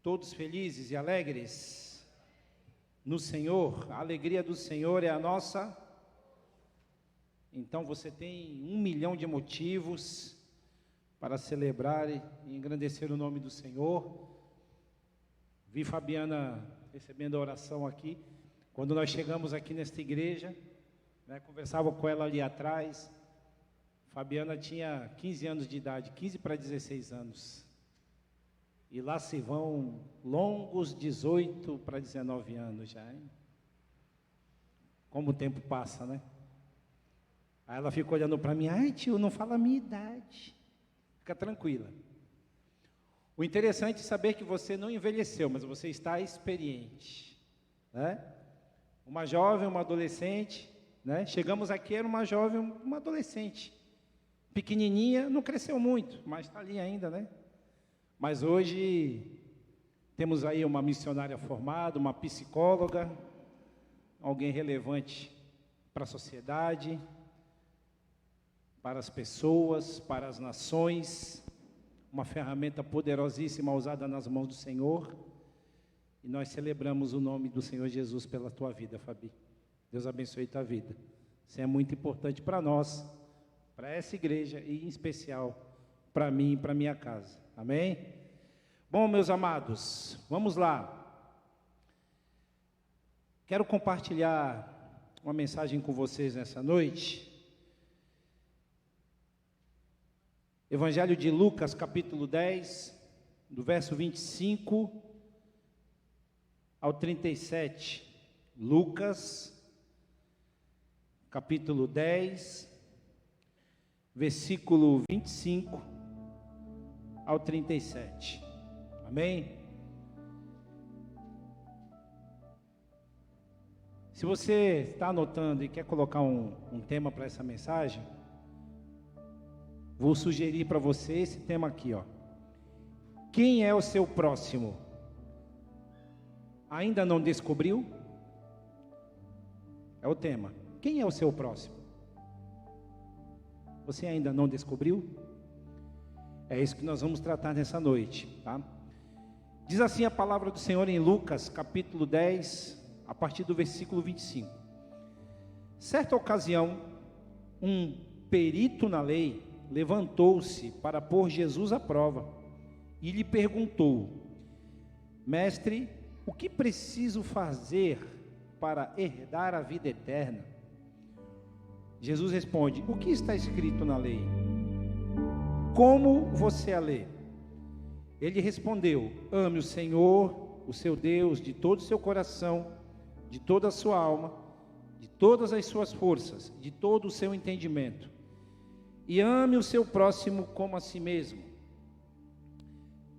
Todos felizes e alegres no Senhor. A alegria do Senhor é a nossa. Então você tem 1 milhão de motivos para celebrar e engrandecer o nome do Senhor. Vi Fabiana recebendo a oração aqui. Quando nós chegamos aqui nesta igreja, conversava com ela ali atrás. Fabiana tinha 15 anos de idade, 15 para 16 anos. E lá se vão longos 18 para 19 anos já, hein? Como o tempo passa, né? Aí ela ficou olhando para mim, ai tio, não fala a minha idade. Fica tranquila. O interessante é saber que você não envelheceu, mas você está experiente, né? Uma jovem, uma adolescente, né? Chegamos aqui, era uma jovem, uma adolescente. Pequenininha, não cresceu muito, mas está ali ainda, né? Mas hoje temos aí uma missionária formada, uma psicóloga, alguém relevante para a sociedade, para as pessoas, para as nações, uma ferramenta poderosíssima usada nas mãos do Senhor. E nós celebramos o nome do Senhor Jesus pela tua vida, Fabi. Deus abençoe tua vida. Isso é muito importante para nós, para essa igreja e em especial para mim e para minha casa. Amém? Bom, meus amados, vamos lá. Quero compartilhar uma mensagem com vocês nessa noite. Evangelho de Lucas, capítulo 10, do verso 25 ao 37. Lucas, capítulo 10, versículo 25 ao 37. Amém? Se você está anotando e quer colocar um tema para essa mensagem, vou sugerir para você esse tema aqui, ó. Quem é o seu próximo? Ainda não descobriu? É o tema. Quem é o seu próximo? Você ainda não descobriu? É isso que nós vamos tratar nessa noite, tá? Diz assim a palavra do Senhor em Lucas, capítulo 10, a partir do versículo 25. Certa ocasião, um perito na lei levantou-se para pôr Jesus à prova e lhe perguntou: Mestre, o que preciso fazer para herdar a vida eterna? Jesus responde: o que está escrito na lei? Como você a lê? Ele respondeu: ame o Senhor, o seu Deus, de todo o seu coração, de toda a sua alma, de todas as suas forças, de todo o seu entendimento. E ame o seu próximo como a si mesmo.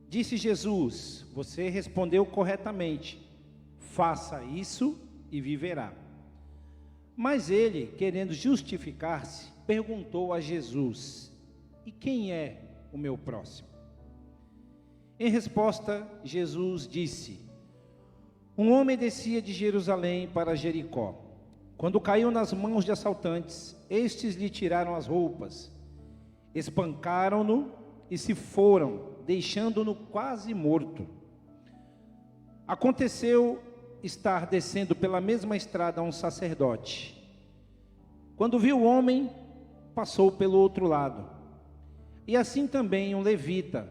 Disse Jesus: você respondeu corretamente. Faça isso e viverá. Mas ele, querendo justificar-se, perguntou a Jesus: e quem é o meu próximo? Em resposta, Jesus disse: um homem descia de Jerusalém para Jericó. Quando caiu nas mãos de assaltantes, estes lhe tiraram as roupas, espancaram-no e se foram, deixando-no quase morto. Aconteceu estar descendo pela mesma estrada um sacerdote. Quando viu o homem, passou pelo outro lado. E assim também um levita.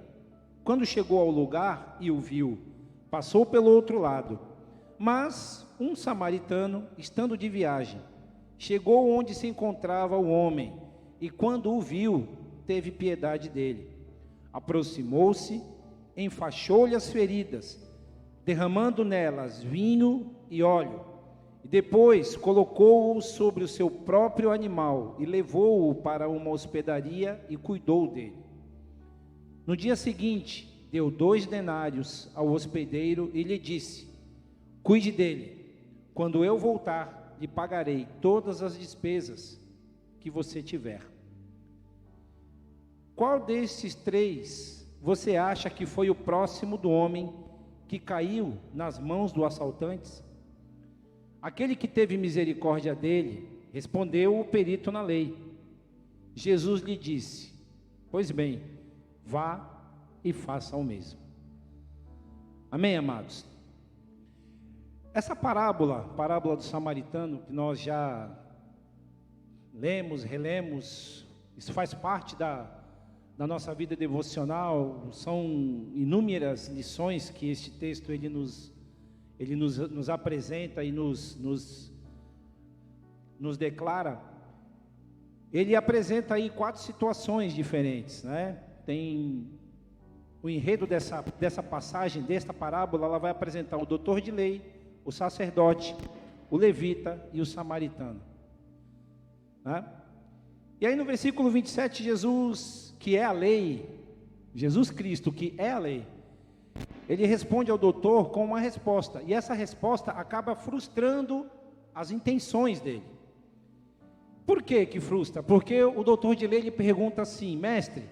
Quando chegou ao lugar e o viu, passou pelo outro lado. Mas um samaritano, estando de viagem, chegou onde se encontrava o homem, e quando o viu, teve piedade dele. Aproximou-se, enfaixou-lhe as feridas, derramando nelas vinho e óleo, e depois colocou-o sobre o seu próprio animal e levou-o para uma hospedaria e cuidou dele. No dia seguinte, deu 2 denários ao hospedeiro e lhe disse: cuide dele, quando eu voltar, lhe pagarei todas as despesas que você tiver. Qual destes 3 você acha que foi o próximo do homem que caiu nas mãos dos assaltantes? Aquele que teve misericórdia dele, respondeu o perito na lei. Jesus lhe disse: pois bem, vá e faça o mesmo. Amém, amados? Essa parábola do samaritano, que nós já lemos, relemos, isso faz parte da nossa vida devocional, são inúmeras lições que este texto ele nos apresenta e nos declara. Ele apresenta aí 4 situações diferentes, né? Tem o enredo dessa passagem, desta parábola, ela vai apresentar o doutor de lei, o sacerdote, o levita e o samaritano, né? E aí no versículo 27, Jesus, que é a lei, Jesus Cristo, que é a lei, ele responde ao doutor com uma resposta, e essa resposta acaba frustrando as intenções dele. Por que frustra? Porque o doutor de lei lhe pergunta assim: mestre,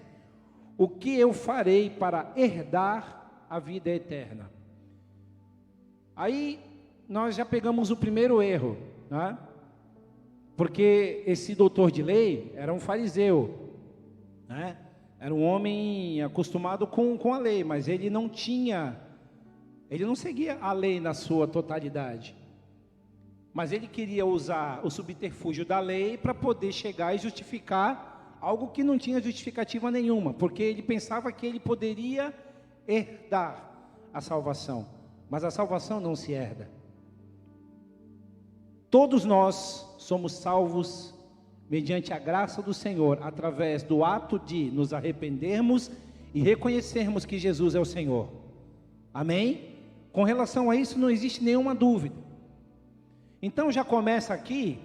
o que eu farei para herdar a vida eterna? Aí nós já pegamos o primeiro erro, né? Porque esse doutor de lei era um fariseu, né? Era um homem acostumado com a lei, mas ele não seguia a lei na sua totalidade. Mas ele queria usar o subterfúgio da lei para poder chegar e justificar algo que não tinha justificativa nenhuma, porque ele pensava que ele poderia herdar a salvação, mas a salvação não se herda. Todos nós somos salvos mediante a graça do Senhor, através do ato de nos arrependermos e reconhecermos que Jesus é o Senhor. Amém? Com relação a isso não existe nenhuma dúvida. Então já começa aqui,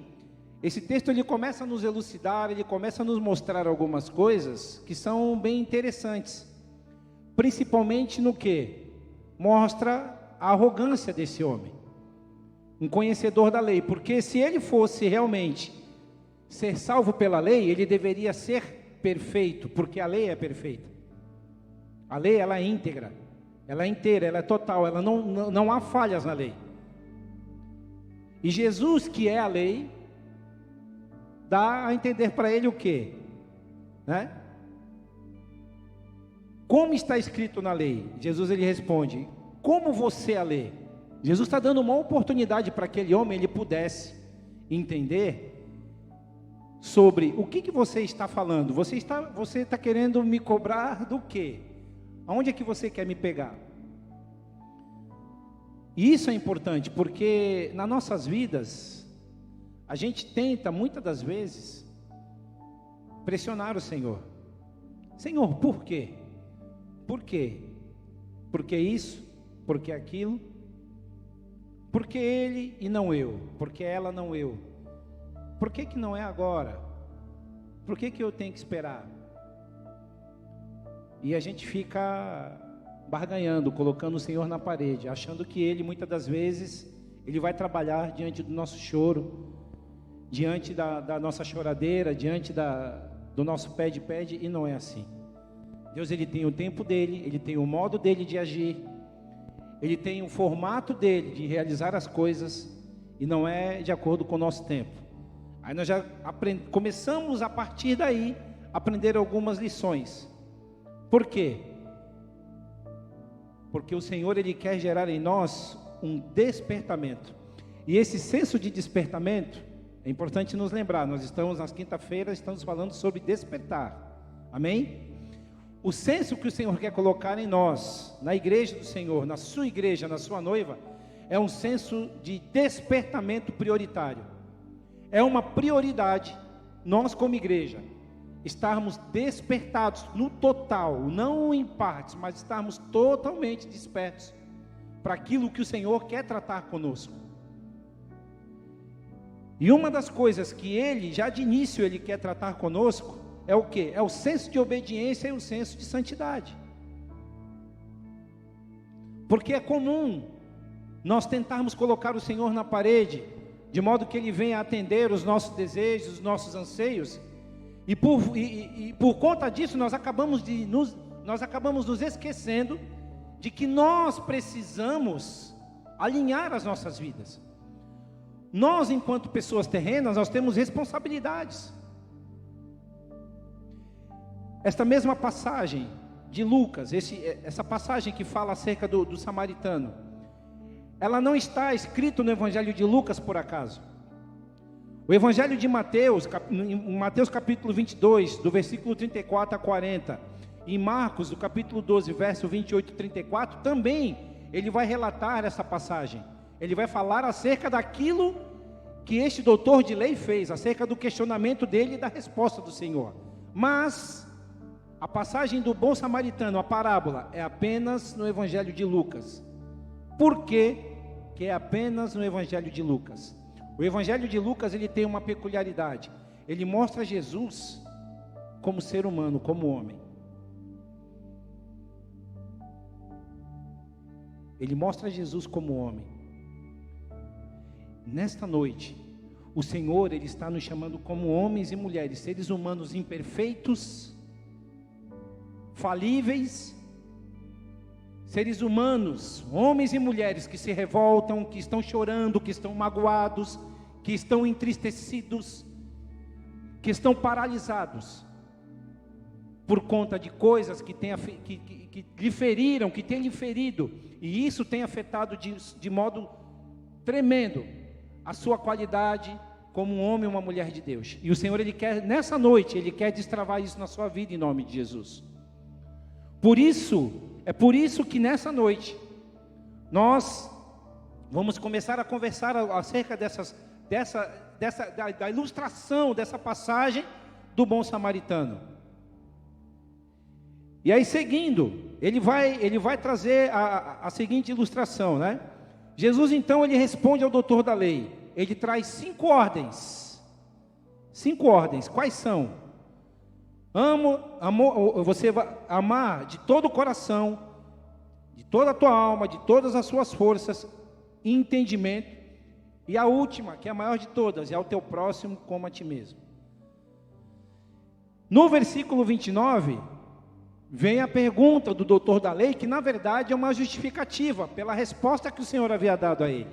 esse texto ele começa a nos elucidar, ele começa a nos mostrar algumas coisas que são bem interessantes, principalmente no que? Mostra a arrogância desse homem, um conhecedor da lei, porque se ele fosse realmente ser salvo pela lei, ele deveria ser perfeito, porque a lei é perfeita, a lei ela é íntegra, ela é inteira, ela é total, ela não há falhas na lei. E Jesus, que é a lei, dá a entender para ele o quê? Né? Como está escrito na lei? Jesus ele responde: como você a lê? Jesus está dando uma oportunidade para aquele homem ele pudesse entender sobre o que você está falando. Você está querendo me cobrar do quê? Aonde é que você quer me pegar? E isso é importante, porque nas nossas vidas, a gente tenta, muitas das vezes, pressionar o Senhor. Senhor, por quê? Por quê? Por que isso? Por que aquilo? Por que ele e não eu? Por que ela não eu? Por que não é agora? Por que eu tenho que esperar? E a gente fica barganhando, colocando o Senhor na parede, achando que Ele, muitas das vezes, Ele vai trabalhar diante do nosso choro, diante da nossa choradeira, diante do nosso pede, e não é assim. Deus, Ele tem o tempo dEle, Ele tem o modo dEle de agir, Ele tem o formato dEle de realizar as coisas, e não é de acordo com o nosso tempo. Aí nós já começamos a partir daí, a aprender algumas lições. Por quê? Porque o Senhor ele quer gerar em nós um despertamento. E esse senso de despertamento, é importante nos lembrar, nós estamos nas quinta-feiras, estamos falando sobre despertar. Amém? O senso que o Senhor quer colocar em nós, na igreja do Senhor, na sua igreja, na sua noiva, é um senso de despertamento prioritário. É uma prioridade, nós como igreja, estarmos despertados no total, não em partes, mas estarmos totalmente despertos para aquilo que o Senhor quer tratar conosco. E uma das coisas que Ele, já de início, Ele quer tratar conosco, é o quê? É o senso de obediência e o senso de santidade. Porque é comum nós tentarmos colocar o Senhor na parede, de modo que Ele venha atender os nossos desejos, os nossos anseios, e por conta disso nós acabamos nos esquecendo de que nós precisamos alinhar as nossas vidas. Nós, enquanto pessoas terrenas, nós temos responsabilidades. Esta mesma passagem de Lucas, essa passagem que fala acerca do samaritano, ela não está escrita no Evangelho de Lucas por acaso. O Evangelho de Mateus, em Mateus capítulo 22, do versículo 34 a 40, e Marcos, do capítulo 12, verso 28 e 34, também ele vai relatar essa passagem. Ele vai falar acerca daquilo que este doutor de lei fez, acerca do questionamento dele e da resposta do Senhor. Mas a passagem do bom samaritano, a parábola, é apenas no Evangelho de Lucas. Por que é apenas no Evangelho de Lucas? O Evangelho de Lucas, ele tem uma peculiaridade. Ele mostra Jesus como ser humano, como homem. Ele mostra Jesus como homem. Nesta noite, o Senhor, ele está nos chamando como homens e mulheres, seres humanos imperfeitos, falíveis, seres humanos, homens e mulheres que se revoltam, que estão chorando, que estão magoados, que estão entristecidos, que estão paralisados por conta de coisas que lhe feriram, que têm lhe ferido, e isso tem afetado de modo tremendo a sua qualidade como um homem e uma mulher de Deus. E o Senhor, ele quer, nessa noite, ele quer destravar isso na sua vida em nome de Jesus. É por isso que nessa noite nós vamos começar a conversar acerca da ilustração dessa passagem do bom samaritano. E aí, seguindo, ele vai trazer a seguinte ilustração, né? Jesus, então, ele responde ao doutor da lei. Ele traz 5 ordens. 5 ordens. Quais são? Você vai amar de todo o coração, de toda a tua alma, de todas as suas forças e entendimento. E a última, que é a maior de todas, é ao teu próximo como a ti mesmo. No versículo 29, vem a pergunta do doutor da lei, que na verdade é uma justificativa pela resposta que o Senhor havia dado a ele.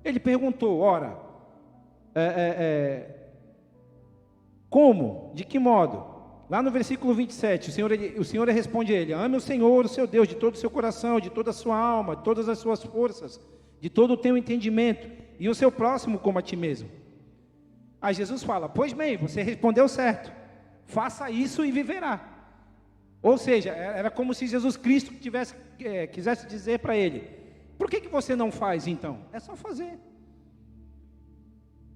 Ele perguntou, ora, como? De que modo? Lá no versículo 27, o Senhor responde a ele: ame o Senhor, o seu Deus, de todo o seu coração, de toda a sua alma, de todas as suas forças, de todo o teu entendimento, e o seu próximo como a ti mesmo. Aí Jesus fala: pois bem, você respondeu certo, faça isso e viverá. Ou seja, era como se Jesus Cristo quisesse dizer para ele: por que você não faz então? É só fazer.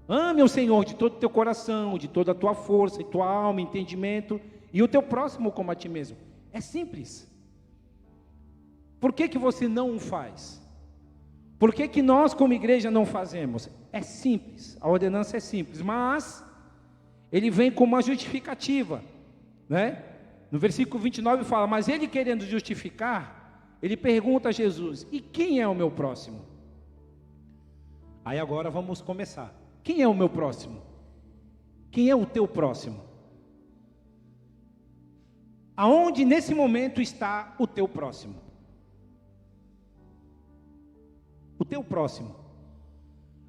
Ame o Senhor de todo o teu coração, de toda a tua força, e tua alma, entendimento, e o teu próximo como a ti mesmo. É simples. Por que você não o faz? Por que nós como igreja não fazemos? É simples, a ordenança é simples, mas ele vem com uma justificativa, né? No versículo 29 fala: mas ele, querendo justificar, ele pergunta a Jesus: e quem é o meu próximo? Aí agora vamos começar. Quem é o meu próximo? Quem é o teu próximo? Aonde nesse momento está o teu próximo? O teu próximo.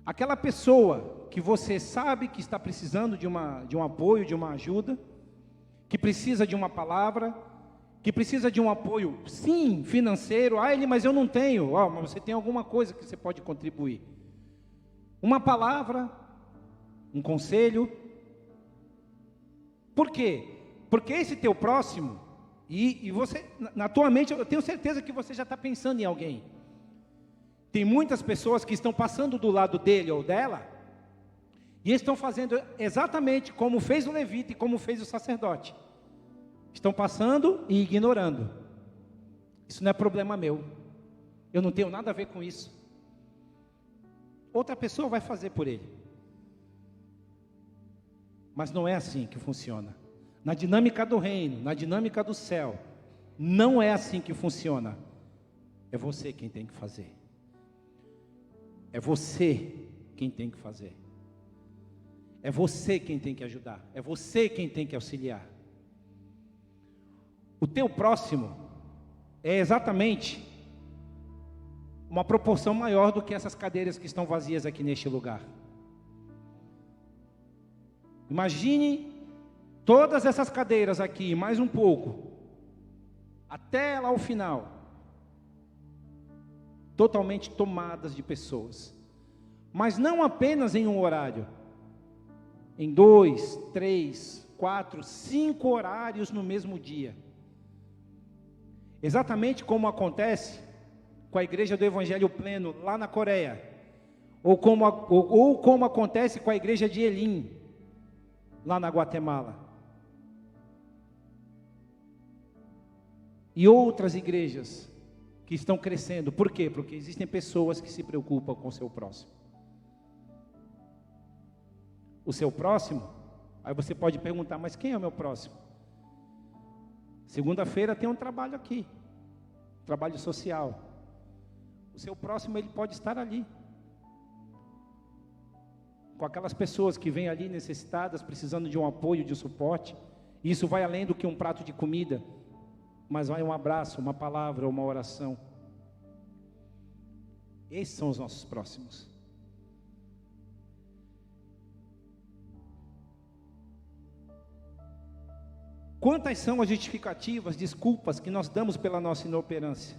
Aquela pessoa que você sabe que está precisando de um apoio, de uma ajuda, que precisa de uma palavra, que precisa de um apoio, sim, financeiro. Mas eu não tenho. Mas você tem alguma coisa que você pode contribuir. Uma palavra, um conselho. Por quê? Porque esse teu próximo, e você, na tua mente, eu tenho certeza que você já está pensando em alguém. Tem muitas pessoas que estão passando do lado dele ou dela, e estão fazendo exatamente como fez o levita e como fez o sacerdote. Estão passando e ignorando. Isso não é problema meu. Eu não tenho nada a ver com isso. Outra pessoa vai fazer por ele. Mas não é assim que funciona. Na dinâmica do reino, na dinâmica do céu, não é assim que funciona. É você quem tem que fazer. É você quem tem que fazer. É você quem tem que ajudar. É você quem tem que auxiliar. O teu próximo é exatamente uma proporção maior do que essas cadeiras que estão vazias aqui neste lugar. Imagine Todas essas cadeiras aqui, mais um pouco, até lá ao final, totalmente tomadas de pessoas. Mas não apenas em um horário, em 2, 3, 4, 5 horários no mesmo dia. Exatamente como acontece com a Igreja do Evangelho Pleno lá na Coreia, ou como acontece com a Igreja de Elim, lá na Guatemala. E outras igrejas que estão crescendo. Por quê? Porque existem pessoas que se preocupam com o seu próximo. O seu próximo, aí você pode perguntar, mas quem é o meu próximo? Segunda-feira tem um trabalho aqui, trabalho social. O seu próximo, ele pode estar ali, com aquelas pessoas que vêm ali necessitadas, precisando de um apoio, de um suporte. Isso vai além do que um prato de comida, mas vai um abraço, uma palavra, uma oração. Esses são os nossos próximos. Quantas são as justificativas, desculpas que nós damos pela nossa inoperância?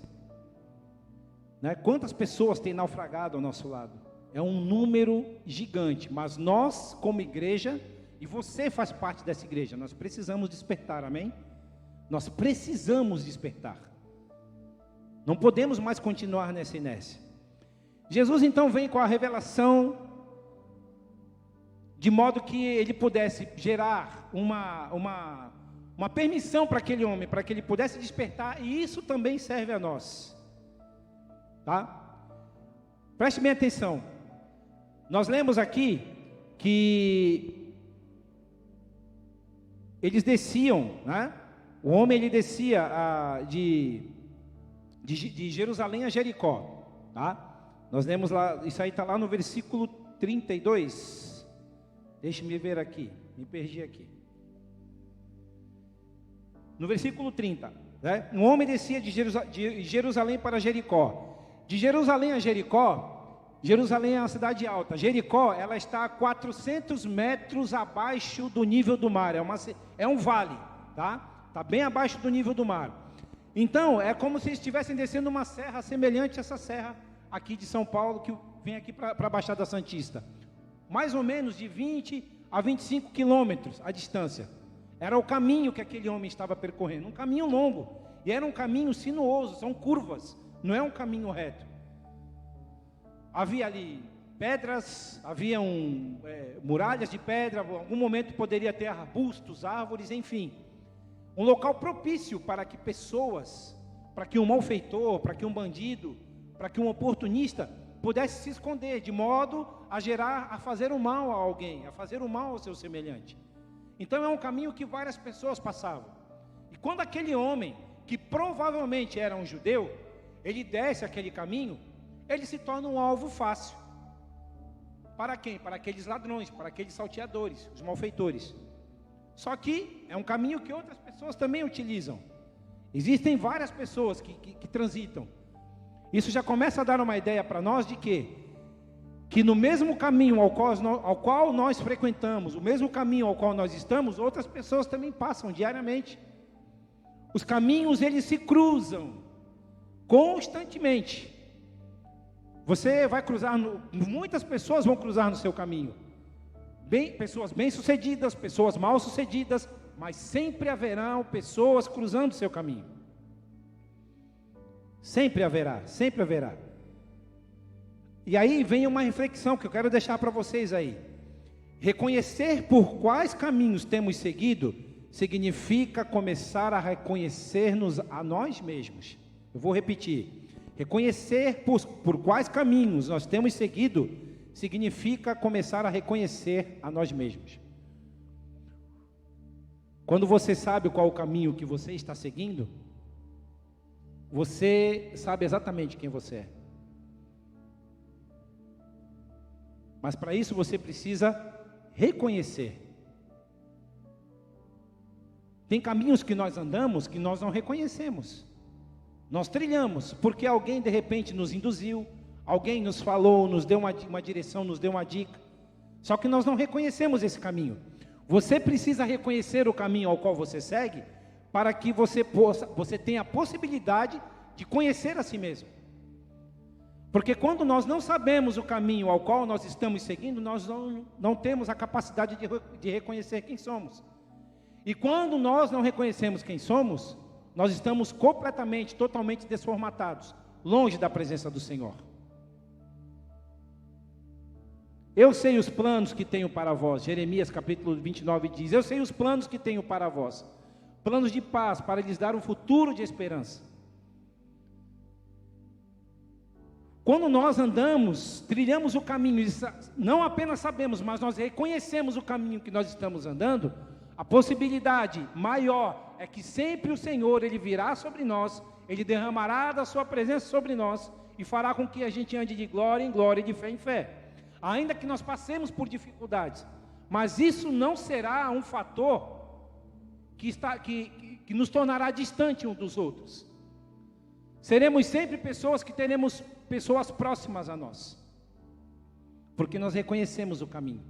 Né? Quantas pessoas têm naufragado ao nosso lado? É um número gigante, mas nós como igreja, e você faz parte dessa igreja, nós precisamos despertar, amém? Nós precisamos despertar. Não podemos mais continuar nessa inércia. Jesus então vem com a revelação, de modo que ele pudesse gerar uma permissão para aquele homem, para que ele pudesse despertar, e isso também serve a nós. Tá? Preste bem atenção. Nós lemos aqui que eles desciam, né? O homem ele descia de Jerusalém a Jericó, tá? Nós lemos lá, isso aí está lá no versículo 32. Deixe-me ver aqui, me perdi aqui. No versículo 30, né? Um homem descia de Jerusalém para Jericó. De Jerusalém a Jericó, Jerusalém é uma cidade alta. Jericó, ela está a 400 metros abaixo do nível do mar. É um vale, tá? Está bem abaixo do nível do mar. Então, é como se estivessem descendo uma serra semelhante a essa serra aqui de São Paulo, que vem aqui para a Baixada Santista. Mais ou menos de 20 a 25 quilômetros a distância. Era o caminho que aquele homem estava percorrendo. Um caminho longo. E era um caminho sinuoso, são curvas. Não é um caminho reto. Havia ali pedras, haviam muralhas de pedra, em algum momento poderia ter arbustos, árvores, enfim. Um local propício para que pessoas, para que um malfeitor, para que um bandido, para que um oportunista pudesse se esconder, de modo a fazer o mal a alguém, a fazer o mal ao seu semelhante. Então é um caminho que várias pessoas passavam. E quando aquele homem, que provavelmente era um judeu, ele desce aquele caminho, ele se torna um alvo fácil. Para quem? Para aqueles ladrões, para aqueles salteadores, os malfeitores. Só que é um caminho que outras pessoas também utilizam. Existem várias pessoas que transitam. Isso já começa a dar uma ideia para nós de que no mesmo caminho ao qual nós frequentamos, o mesmo caminho ao qual nós estamos, outras pessoas também passam diariamente. Os caminhos, eles se cruzam constantemente. Você vai cruzar, muitas pessoas vão cruzar no seu caminho. Pessoas bem-sucedidas, pessoas mal-sucedidas, mas sempre haverão pessoas cruzando o seu caminho. Sempre haverá, sempre haverá. E aí vem uma reflexão que eu quero deixar para vocês aí. Reconhecer por quais caminhos temos seguido, significa começar a reconhecer-nos a nós mesmos. Eu vou repetir. Reconhecer por quais caminhos nós temos seguido, significa começar a reconhecer a nós mesmos. Quando você sabe qual o caminho que você está seguindo, você sabe exatamente quem você é. Mas para isso você precisa reconhecer. Tem caminhos que nós andamos que nós não reconhecemos. Nós trilhamos, porque alguém de repente nos induziu, alguém nos falou, nos deu uma direção, nos deu uma dica. Só que nós não reconhecemos esse caminho. Você precisa reconhecer o caminho ao qual você segue, para que você tenha a possibilidade de conhecer a si mesmo. Porque quando nós não sabemos o caminho ao qual nós estamos seguindo, nós não temos a capacidade de reconhecer quem somos. E quando nós não reconhecemos quem somos, nós estamos completamente, totalmente desformatados, longe da presença do Senhor. Eu sei os planos que tenho para vós. Jeremias capítulo 29 diz: eu sei os planos que tenho para vós, planos de paz, para lhes dar um futuro de esperança. Quando nós andamos, trilhamos o caminho, não apenas sabemos, mas nós reconhecemos o caminho que nós estamos andando, a possibilidade maior é que sempre o Senhor, Ele virá sobre nós, Ele derramará da sua presença sobre nós, e fará com que a gente ande de glória em glória e de fé em fé. Ainda que nós passemos por dificuldades, mas isso não será um fator que nos tornará distante uns dos outros. Seremos sempre pessoas que teremos pessoas próximas a nós, porque nós reconhecemos o caminho.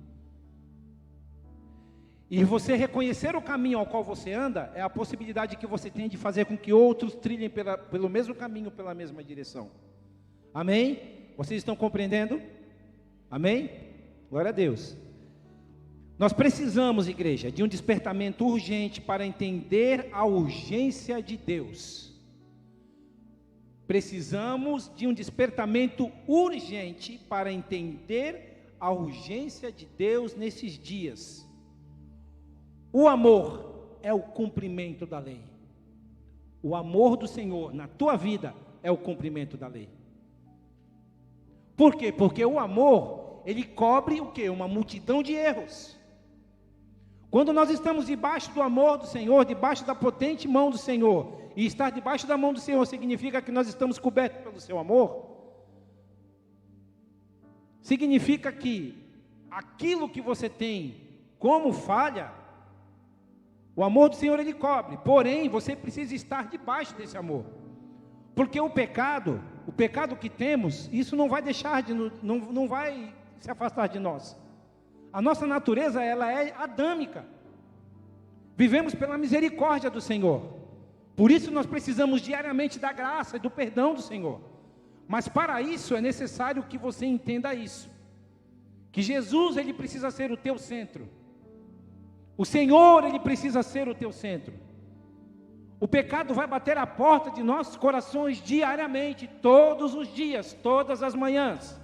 E você reconhecer o caminho ao qual você anda, é a possibilidade que você tem de fazer com que outros trilhem pelo mesmo caminho, pela mesma direção. Amém? Vocês estão compreendendo? Amém? Glória a Deus. Nós precisamos, igreja, de um despertamento urgente para entender a urgência de Deus. Precisamos de um despertamento urgente para entender a urgência de Deus nesses dias. O amor é o cumprimento da lei. O amor do Senhor na tua vida é o cumprimento da lei. Por quê? Porque o amor, ele cobre o quê? Uma multidão de erros. Quando nós estamos debaixo do amor do Senhor, debaixo da potente mão do Senhor, e estar debaixo da mão do Senhor significa que nós estamos cobertos pelo seu amor, significa que aquilo que você tem como falha, o amor do Senhor ele cobre, porém você precisa estar debaixo desse amor, porque o pecado que temos, isso não vai deixar não vai se afastar de nós. A nossa natureza, ela é adâmica. Vivemos pela misericórdia do Senhor. Por isso nós precisamos diariamente da graça e do perdão do Senhor. Mas para isso é necessário que você entenda isso. Que Jesus, ele precisa ser o teu centro. O Senhor, ele precisa ser o teu centro. O pecado vai bater a porta de nossos corações diariamente, todos os dias, todas as manhãs.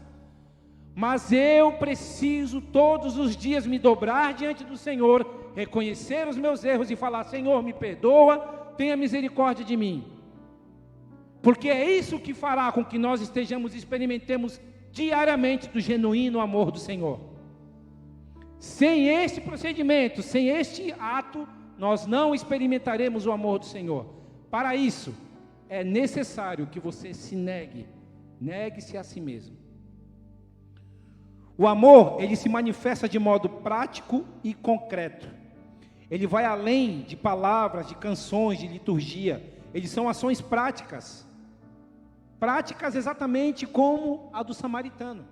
Mas eu preciso todos os dias me dobrar diante do Senhor, reconhecer os meus erros e falar: Senhor, me perdoa, tenha misericórdia de mim. Porque é isso que fará com que nós experimentemos diariamente do genuíno amor do Senhor. Sem este procedimento, sem este ato, nós não experimentaremos o amor do Senhor. Para isso, é necessário que você se negue-se a si mesmo. O amor, ele se manifesta de modo prático e concreto. Ele vai além de palavras, de canções, de liturgia. Eles são ações práticas. Práticas exatamente como a do samaritano.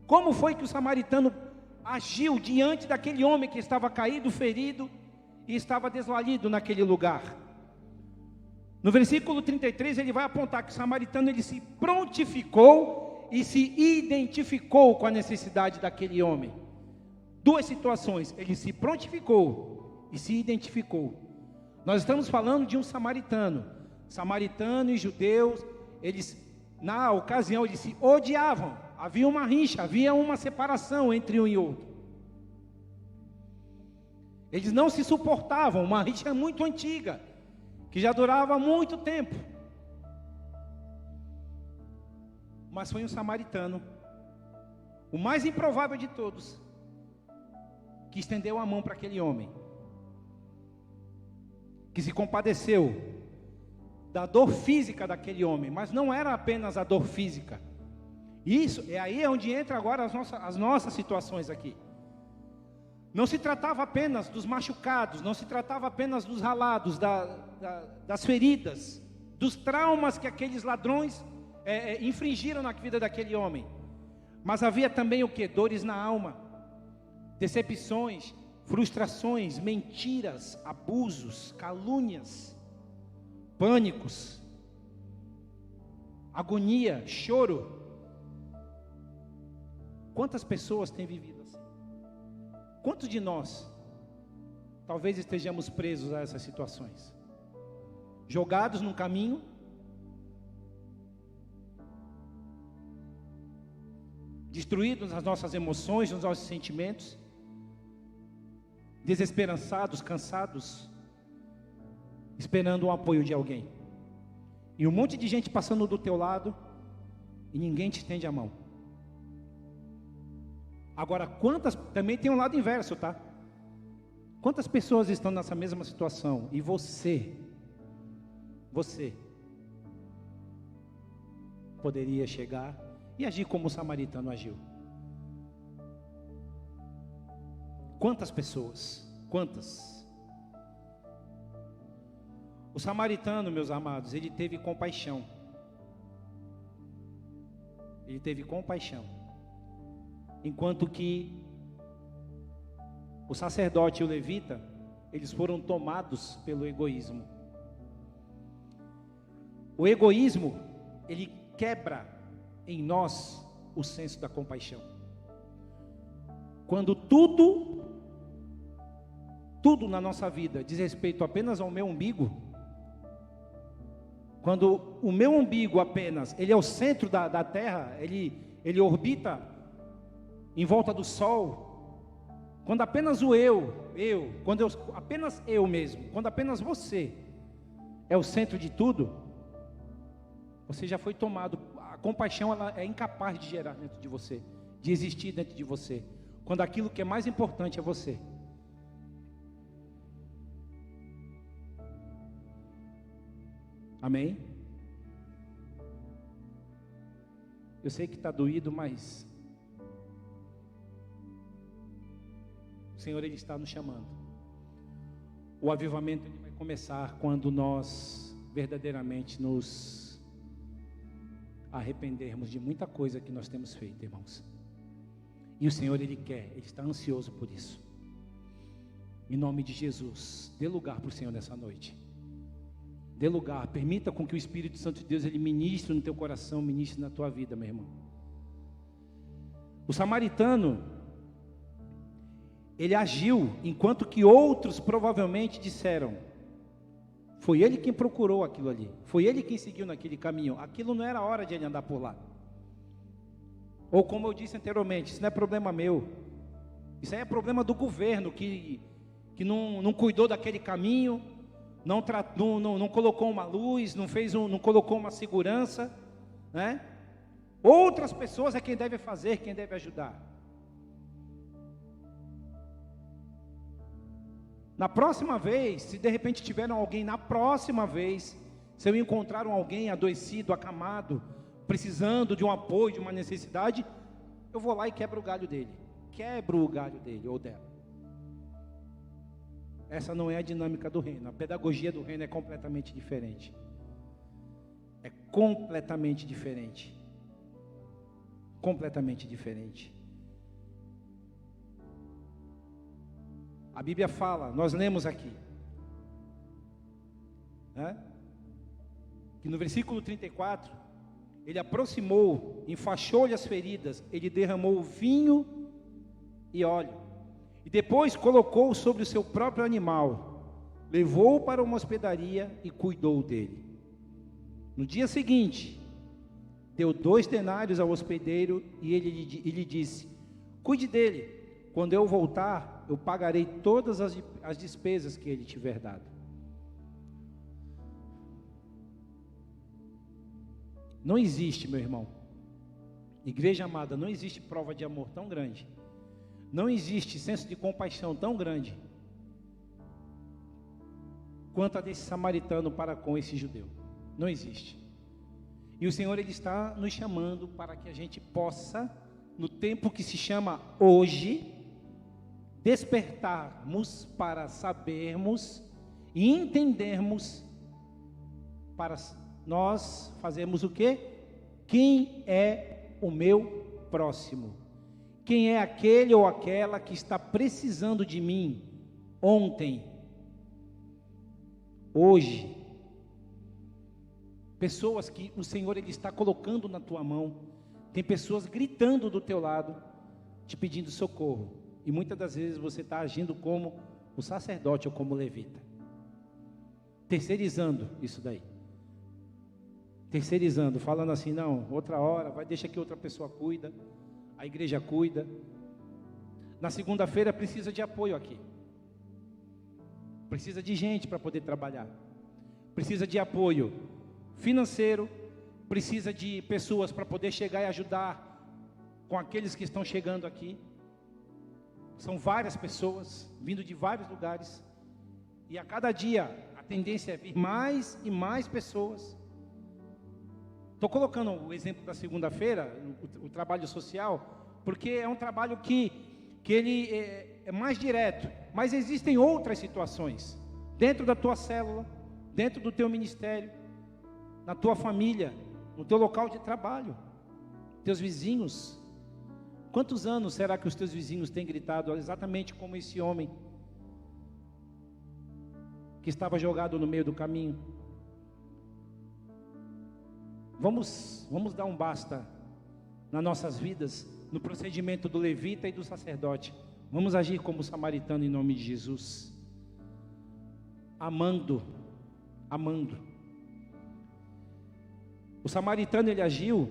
Como foi que o samaritano agiu diante daquele homem que estava caído, ferido e estava desvalido naquele lugar? No versículo 33 ele vai apontar que o samaritano ele se prontificou e se identificou com a necessidade daquele homem. Duas situações: ele se prontificou e se identificou. Nós estamos falando de um samaritano. Samaritano e judeus, eles, na ocasião, eles se odiavam. Havia uma rixa, havia uma separação entre um e outro. Eles não se suportavam, uma rixa muito antiga, que já durava muito tempo. Mas foi um samaritano, o mais improvável de todos, que estendeu a mão para aquele homem, que se compadeceu da dor física daquele homem, mas não era apenas a dor física. Isso é aí onde entra agora as nossas situações aqui. Não se tratava apenas dos machucados, não se tratava apenas dos ralados, das feridas, dos traumas que aqueles ladrões infringiram na vida daquele homem. Mas havia também o que? Dores na alma, decepções, frustrações, mentiras, abusos, calúnias, pânicos, agonia, choro. Quantas pessoas têm vivido assim? Quantos de nós talvez estejamos presos a essas situações? Jogados num caminho, destruídos nas nossas emoções, nos nossos sentimentos, desesperançados, cansados, esperando o apoio de alguém. E um monte de gente passando do teu lado e ninguém te estende a mão. Agora, também tem um lado inverso, tá? Quantas pessoas estão nessa mesma situação e você poderia chegar e agir como o samaritano agiu? Quantas pessoas? Quantas? O samaritano, meus amados, ele teve compaixão. Ele teve compaixão. Enquanto que o sacerdote e o levita, eles foram tomados pelo egoísmo. O egoísmo, ele quebra em nós o senso da compaixão. Quando tudo na nossa vida diz respeito apenas ao meu umbigo, quando o meu umbigo apenas, ele é o centro da terra, ele orbita em volta do sol, quando apenas apenas eu mesmo, quando apenas você é o centro de tudo, você já foi tomado. A compaixão, ela é incapaz de gerar dentro de você, de existir dentro de você, quando aquilo que é mais importante é você. Amém? Eu sei que está doído, mas o Senhor, Ele está nos chamando. O avivamento, ele vai começar quando nós verdadeiramente nos arrependermos de muita coisa que nós temos feito, irmãos. E o Senhor, Ele está ansioso por isso. Em nome de Jesus, dê lugar para o Senhor nessa noite. Dê lugar, permita com que o Espírito Santo de Deus, ele ministre no teu coração, ministre na tua vida, meu irmão. O samaritano, ele agiu, enquanto que outros provavelmente disseram, foi ele quem procurou aquilo ali, foi ele quem seguiu naquele caminho, aquilo não era hora de ele andar por lá. Ou como eu disse anteriormente, isso não é problema meu, isso aí é problema do governo, que não cuidou daquele caminho, não colocou uma luz, não colocou uma segurança, né? Outras pessoas é quem deve fazer, quem deve ajudar. Na próxima vez, se de repente tiveram alguém, se eu encontrar alguém adoecido, acamado, precisando de um apoio, de uma necessidade, eu vou lá e quebro o galho dele ou dela. Essa não é a dinâmica do reino. A pedagogia do reino é completamente diferente. É completamente diferente. Completamente diferente. A Bíblia fala, nós lemos aqui, né? Que no versículo 34, ele aproximou, enfaixou-lhe as feridas, ele derramou vinho e óleo. E depois colocou sobre o seu próprio animal, levou-o para uma hospedaria e cuidou dele. No dia seguinte, deu 2 denários ao hospedeiro e ele lhe disse, cuide dele, quando eu voltar, eu pagarei todas as despesas que ele tiver dado. Não existe, meu irmão, igreja amada, não existe prova de amor tão grande, não existe senso de compaixão tão grande quanto a desse samaritano para com esse judeu. Não existe. E o Senhor, Ele está nos chamando para que a gente possa, no tempo que se chama hoje, despertarmos para sabermos e entendermos, para nós fazermos o quê? Quem é o meu próximo? Quem é aquele ou aquela que está precisando de mim ontem, hoje? Pessoas que o Senhor Ele está colocando na tua mão. Tem pessoas gritando do teu lado, te pedindo socorro. E muitas das vezes você está agindo como o sacerdote ou como o levita, terceirizando isso daí. Terceirizando, falando assim, não, outra hora, deixa que outra pessoa cuida, a igreja cuida. Na segunda-feira precisa de apoio aqui. Precisa de gente para poder trabalhar. Precisa de apoio financeiro, precisa de pessoas para poder chegar e ajudar com aqueles que estão chegando aqui. São várias pessoas vindo de vários lugares, e a cada dia a tendência é vir mais e mais pessoas. Estou colocando o exemplo da segunda-feira, o trabalho social, porque é um trabalho que ele é mais direto, mas existem outras situações, dentro da tua célula, dentro do teu ministério, na tua família, no teu local de trabalho, teus vizinhos. Quantos anos será que os teus vizinhos têm gritado exatamente como esse homem que estava jogado no meio do caminho? Vamos dar um basta nas nossas vidas, no procedimento do levita e do sacerdote. Vamos agir como o samaritano em nome de Jesus, amando. O samaritano, ele agiu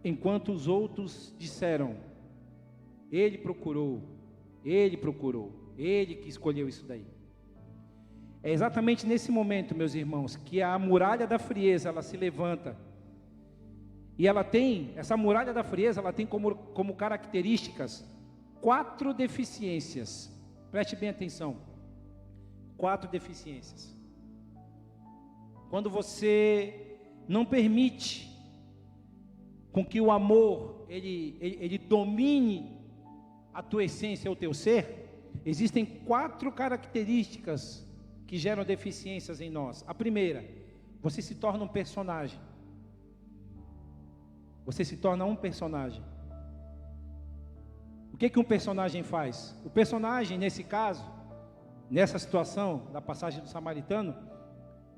enquanto os outros disseram, ele procurou, ele que escolheu isso daí. É exatamente nesse momento, meus irmãos, que a muralha da frieza, ela se levanta. E essa muralha da frieza, ela tem como características 4 deficiências. Preste bem atenção. 4 deficiências. Quando você não permite com que o amor, ele domine a tua essência, o teu ser, existem 4 características que geram deficiências em nós. A primeira, você se torna um personagem. Você se torna um personagem. O que um personagem faz? O personagem, nesse caso, nessa situação da passagem do samaritano,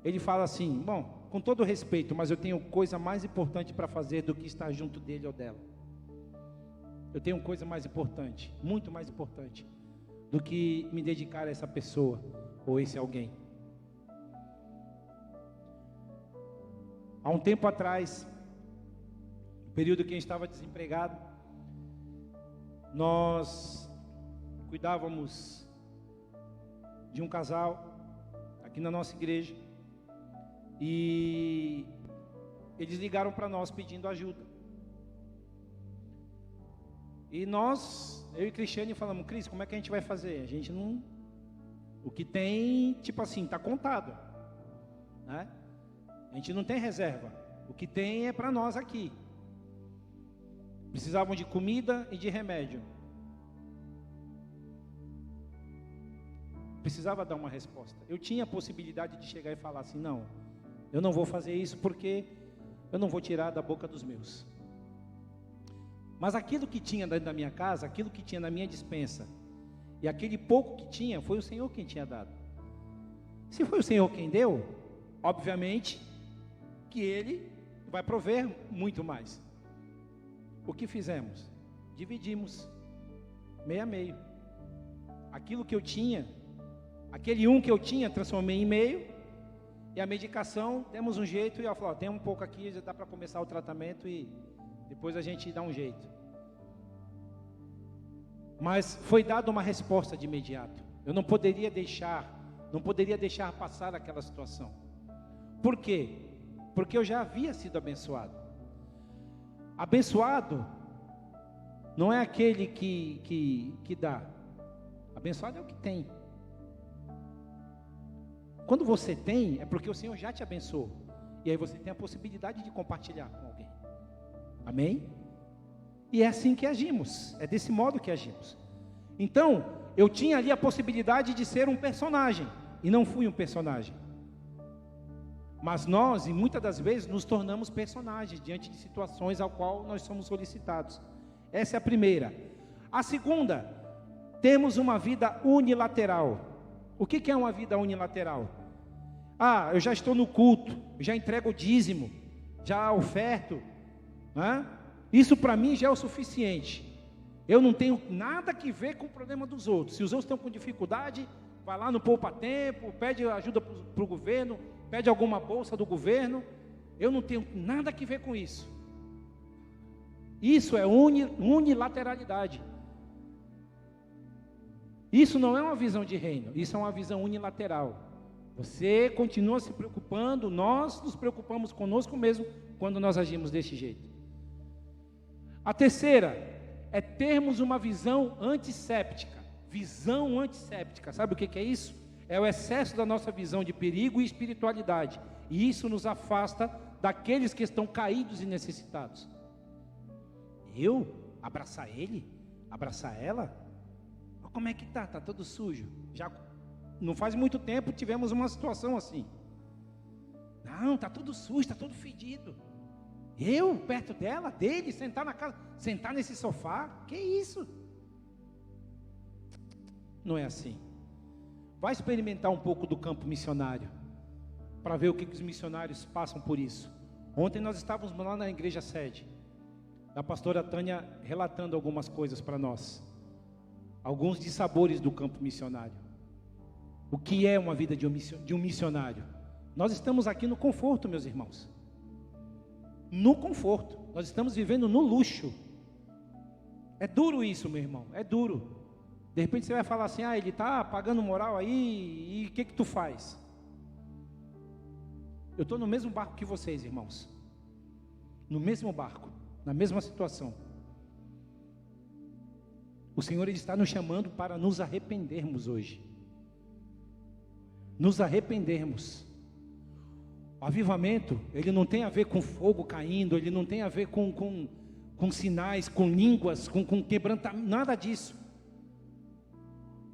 ele fala assim, bom, com todo respeito, mas eu tenho coisa mais importante para fazer do que estar junto dele ou dela. Eu tenho coisa mais importante, muito mais importante, do que me dedicar a essa pessoa ou esse alguém. Há um tempo atrás, no período que eu estava desempregado, nós cuidávamos de um casal aqui na nossa igreja, e eles ligaram para nós pedindo ajuda. E eu e Cristiane falamos, Cris, como é que a gente vai fazer? A gente não... O que tem, tipo assim, está contado, né? A gente não tem reserva. O que tem é para nós aqui. Precisavam de comida e de remédio. Precisava dar uma resposta. Eu tinha a possibilidade de chegar e falar assim, não, eu não vou fazer isso porque eu não vou tirar da boca dos meus. Mas aquilo que tinha dentro da minha casa, aquilo que tinha na minha despensa, e aquele pouco que tinha, foi o Senhor quem tinha dado. Se foi o Senhor quem deu, obviamente que Ele vai prover muito mais. O que fizemos? Dividimos, meio a meio. Aquilo que eu tinha, aquele que eu tinha, transformei em meio. E a medicação, demos um jeito, e ela falou, tem um pouco aqui, já dá para começar o tratamento e depois a gente dá um jeito. Mas foi dada uma resposta de imediato. Eu não poderia deixar passar aquela situação. Por quê? Porque eu já havia sido abençoado. Abençoado não é aquele que dá. Abençoado é o que tem. Quando você tem, é porque o Senhor já te abençoou. E aí você tem a possibilidade de compartilhar com alguém. Amém? E é assim que agimos. É desse modo que agimos. Então, eu tinha ali a possibilidade de ser um personagem. E não fui um personagem. Mas nós, e muitas das vezes, nos tornamos personagens diante de situações ao qual nós somos solicitados. Essa é a primeira. A segunda, temos uma vida unilateral. O que é uma vida unilateral? Eu já estou no culto, já entrego o dízimo, já oferto, né? Isso para mim já é o suficiente. Eu não tenho nada que ver com o problema dos outros. Se os outros estão com dificuldade, vai lá no Poupa Tempo, pede ajuda para o governo, pede alguma bolsa do governo. Eu não tenho nada que ver com isso. Isso é unilateralidade. Isso não é uma visão de reino, isso é uma visão unilateral. Você continua se preocupando, nós nos preocupamos conosco mesmo quando nós agimos desse jeito. A terceira é termos uma visão antisséptica. Visão antisséptica, sabe o que é isso? É o excesso da nossa visão de perigo e espiritualidade. E isso nos afasta daqueles que estão caídos e necessitados. Eu? Abraçar ele? Abraçar ela? Como é que está? Está todo sujo. Já não faz muito tempo tivemos uma situação assim. Não, está tudo sujo, está todo fedido. Eu, perto dela, dele, sentar na casa, sentar nesse sofá, que isso? Não é assim. Vai experimentar um pouco do campo missionário, para ver o que os missionários passam por isso. Ontem nós estávamos lá na igreja sede, da pastora Tânia relatando algumas coisas para nós. Alguns dissabores do campo missionário. O que é uma vida de um missionário? Nós estamos aqui no conforto, meus irmãos. No conforto. Nós estamos vivendo no luxo. É duro isso, meu irmão. É duro. De repente você vai falar assim, ele está pagando moral aí, e o que tu faz? Eu estou no mesmo barco que vocês, irmãos. No mesmo barco, na mesma situação. O Senhor Ele está nos chamando para nos arrependermos hoje. Nos arrependermos. O avivamento, ele não tem a ver com fogo caindo, ele não tem a ver com sinais, com línguas, com quebrantamento, nada disso.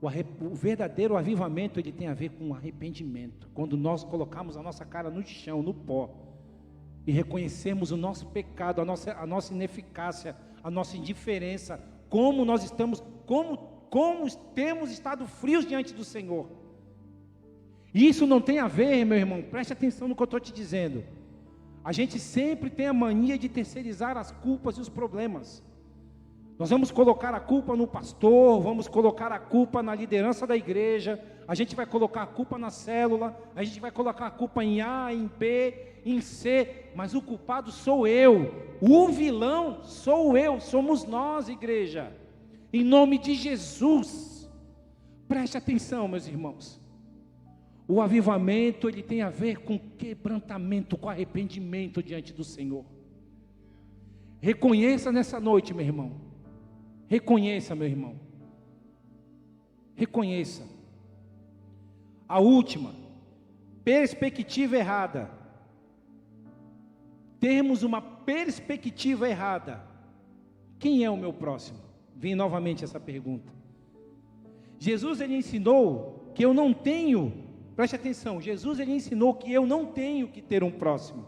O verdadeiro avivamento, ele tem a ver com arrependimento. Quando nós colocamos a nossa cara no chão, no pó, e reconhecemos o nosso pecado, a nossa ineficácia, a nossa indiferença, como nós estamos, como temos estado frios diante do Senhor. E isso não tem a ver, meu irmão, preste atenção no que eu estou te dizendo. A gente sempre tem a mania de terceirizar as culpas e os problemas. Nós vamos colocar a culpa no pastor, vamos colocar a culpa na liderança da igreja, a gente vai colocar a culpa na célula, a gente vai colocar a culpa em A, em B, em C, mas o culpado sou eu, o vilão sou eu, somos nós, igreja, em nome de Jesus. Preste atenção, meus irmãos. O avivamento, ele tem a ver com quebrantamento, com arrependimento diante do Senhor. Reconheça nessa noite, meu irmão. Reconheça, meu irmão. Reconheça. A última, perspectiva errada. Termos uma perspectiva errada. Quem é o meu próximo? Vem novamente essa pergunta. Jesus, ele ensinou que eu não tenho, preste atenção, Jesus, ele ensinou que eu não tenho que ter um próximo.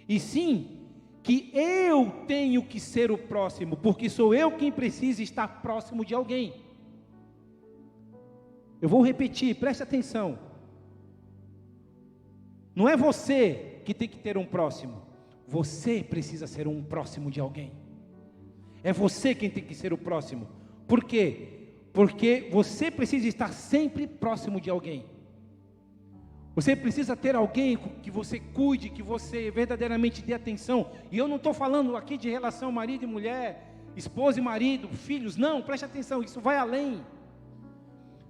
E sim, que eu tenho que ser o próximo, porque sou eu quem precisa estar próximo de alguém. Eu vou repetir, preste atenção. Não é você que tem que ter um próximo, você precisa ser um próximo de alguém. É você quem tem que ser o próximo. Por quê? Porque você precisa estar sempre próximo de alguém. Você precisa ter alguém que você cuide, que você verdadeiramente dê atenção. E eu não estou falando aqui de relação marido e mulher, esposa e marido, filhos. Não, preste atenção, isso vai além.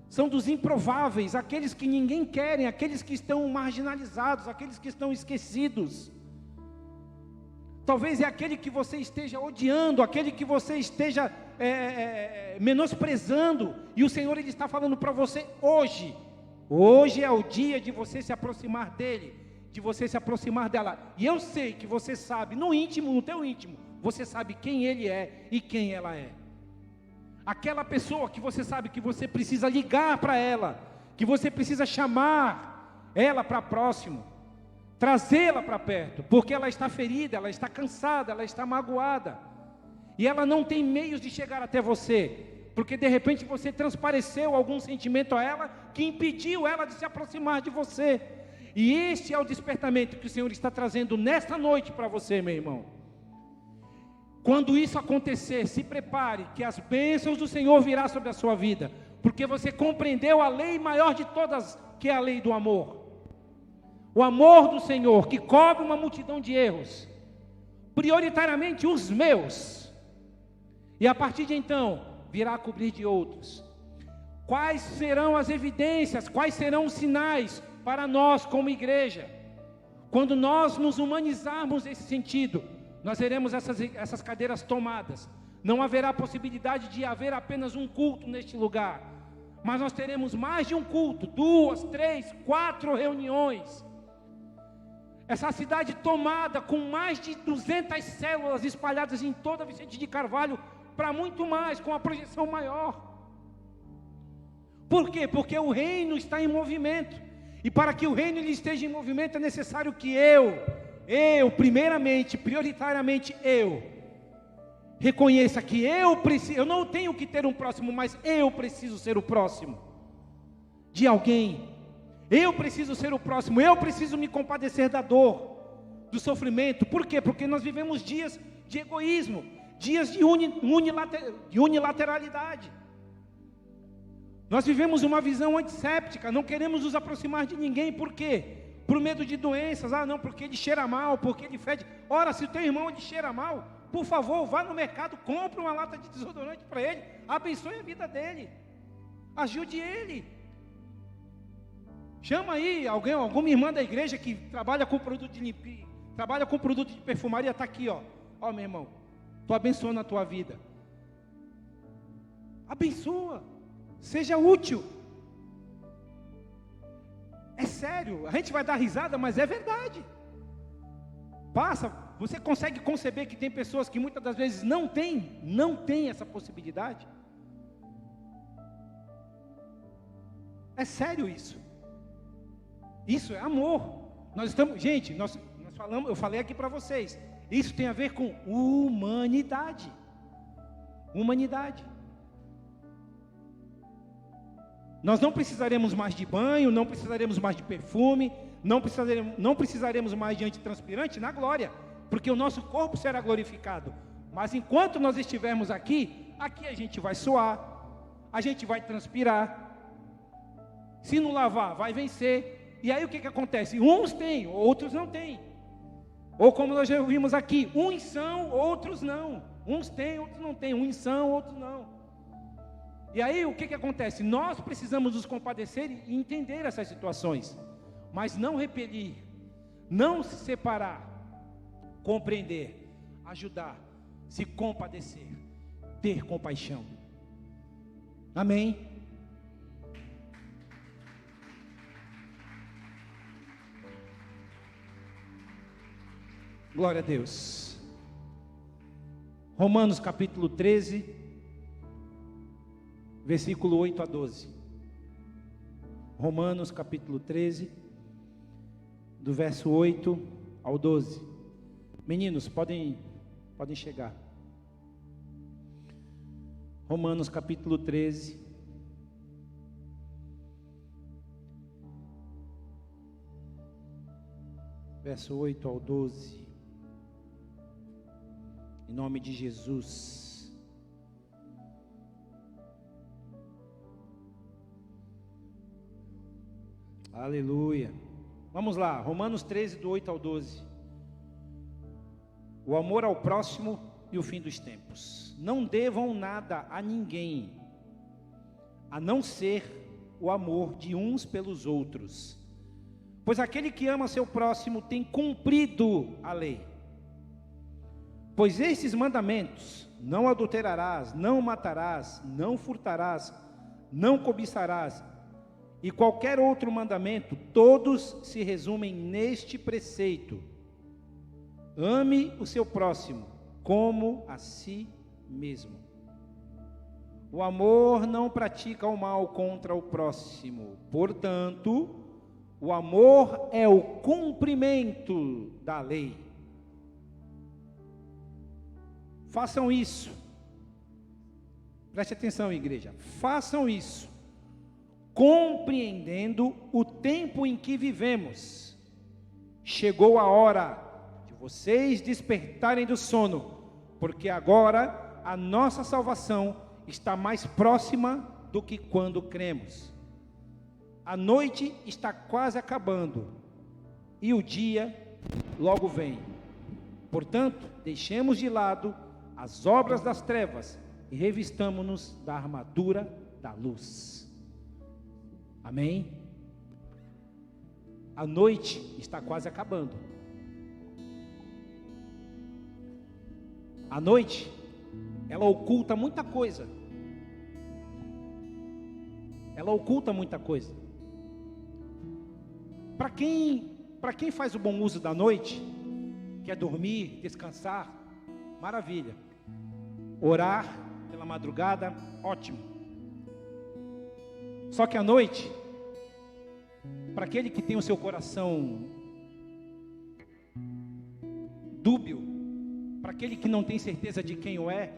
São dos improváveis, aqueles que ninguém quer, aqueles que estão marginalizados, aqueles que estão esquecidos. Talvez é aquele que você esteja odiando, aquele que você esteja menosprezando. E o Senhor, Ele está falando para você hoje. Hoje é o dia de você se aproximar dele, de você se aproximar dela. E eu sei que você sabe, no íntimo, no teu íntimo, você sabe quem ele é e quem ela é. Aquela pessoa que você sabe que você precisa ligar para ela, que você precisa chamar ela para próximo, trazê-la para perto, porque ela está ferida, ela está cansada, ela está magoada. e ela não tem meios de chegar até você, porque de repente você transpareceu algum sentimento a ela, que impediu ela de se aproximar de você, e este é o despertamento que o Senhor está trazendo nesta noite para você, meu irmão. Quando isso acontecer, se prepare, que as bênçãos do Senhor virá sobre a sua vida, porque você compreendeu a lei maior de todas, que é a lei do amor. O amor do Senhor, que cobre uma multidão de erros, prioritariamente os meus, e a partir de então, virá a cobrir de outros. Quais serão as evidências, quais serão os sinais para nós como igreja? Quando nós nos humanizarmos nesse sentido, nós veremos essas cadeiras tomadas. Não haverá possibilidade de haver apenas um culto neste lugar, mas nós teremos mais de um culto, 2, 3, 4 reuniões. Essa cidade tomada com mais de 200 células espalhadas em toda Vicente de Carvalho, para muito mais, com a projeção maior. Por quê? Porque o reino está em movimento, e para que o reino ele esteja em movimento, é necessário que eu primeiramente, prioritariamente reconheça que eu não tenho que ter um próximo, mas eu preciso ser o próximo de alguém. Eu preciso ser o próximo, eu preciso me compadecer da dor, do sofrimento. Por quê? Porque nós vivemos dias de egoísmo, dias de unilateralidade. Nós vivemos uma visão antisséptica, não queremos nos aproximar de ninguém. Por quê? Por medo de doenças. Não, porque ele cheira mal, porque ele fede. Ora, se o teu irmão ele cheira mal, por favor, vá no mercado, compre uma lata de desodorante para ele, abençoe a vida dele, ajude ele. Chama aí alguma irmã da igreja que trabalha com produto de limpeza, trabalha com produto de perfumaria, está aqui, ó, meu irmão, estou abençoando a tua vida. Abençoa, seja útil. É sério, a gente vai dar risada, mas é verdade. Você consegue conceber que tem pessoas que muitas das vezes não tem essa possibilidade? É sério isso. Isso é amor. Eu falei aqui para vocês, isso tem a ver com humanidade. Humanidade. Nós não precisaremos mais de banho, não precisaremos mais de perfume, não precisaremos mais de antitranspirante na glória, porque o nosso corpo será glorificado. Mas enquanto nós estivermos aqui a gente vai suar, a gente vai transpirar. Se não lavar, vai vencer. E aí o que acontece? Uns têm, outros não têm. Ou como nós já vimos aqui, uns são, outros não. Uns têm, outros não têm. Uns são, outros não. E aí o que acontece? Nós precisamos nos compadecer e entender essas situações, mas não repelir, não se separar, compreender, ajudar, se compadecer, ter compaixão. Amém? Glória a Deus. Romanos capítulo 13, versículo 8 a 12. Romanos capítulo 13, do verso 8 ao 12. Meninos, podem chegar. Romanos capítulo 13, verso 8 ao 12. Em nome de Jesus. Aleluia. Vamos lá, Romanos 13, do 8 ao 12. O amor ao próximo e o fim dos tempos. Não devam nada a ninguém, a não ser o amor de uns pelos outros. Pois aquele que ama seu próximo tem cumprido a lei. Pois estes mandamentos: não adulterarás, não matarás, não furtarás, não cobiçarás, e qualquer outro mandamento, todos se resumem neste preceito: ame o seu próximo como a si mesmo. O amor não pratica o mal contra o próximo, portanto, o amor é o cumprimento da lei. façam isso. Preste atenção, igreja. Façam isso, compreendendo o tempo em que vivemos. Chegou a hora de vocês despertarem do sono, porque agora a nossa salvação está mais próxima do que quando cremos. A noite está quase acabando e o dia logo vem. Portanto, deixemos de lado as obras das trevas e revistamo-nos da armadura da luz. Amém? A noite está quase acabando. A noite, ela oculta muita coisa. Ela oculta muita coisa. Para quem faz o bom uso da noite, quer dormir, descansar, maravilha. Orar pela madrugada, ótimo. Só que à noite, para aquele que tem o seu coração dúbio, para aquele que não tem certeza de quem o é,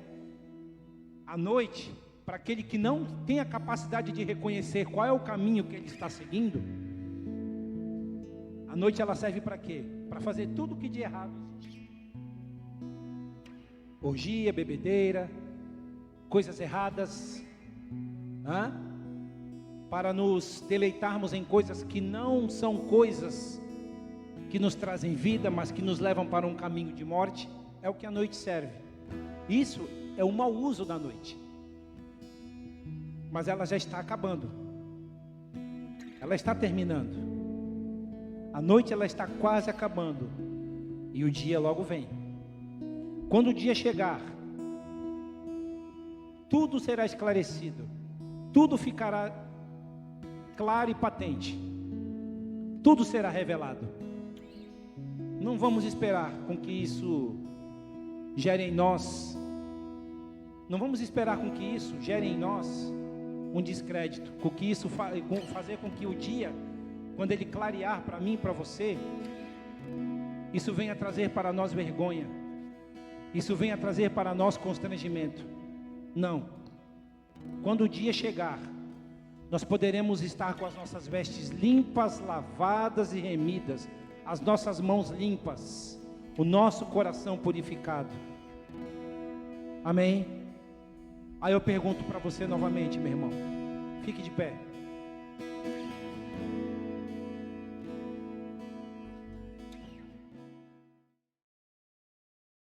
à noite, para aquele que não tem a capacidade de reconhecer qual é o caminho que ele está seguindo, a noite ela serve para quê? Para fazer tudo o que de errado existe. Orgia, bebedeira, coisas erradas, para nos deleitarmos em coisas que não são coisas que nos trazem vida, mas que nos levam para um caminho de morte. É o que a noite serve. Isso é o mau uso da noite. Mas ela já está acabando. Ela está terminando. A noite ela está quase acabando. E o dia logo vem. Quando o dia chegar, tudo será esclarecido. Tudo ficará claro e patente. Tudo será revelado. Não vamos esperar com que isso gere em nós. Não vamos esperar com que isso gere em nós um descrédito. Com que isso fazer com que o dia, quando ele clarear para mim e para você, isso venha trazer para nós vergonha. Isso venha trazer para nós constrangimento. Não. Quando o dia chegar, nós poderemos estar com as nossas vestes limpas, lavadas e remidas, as nossas mãos limpas, o nosso coração purificado. Amém? Aí eu pergunto para você novamente, meu irmão, fique de pé.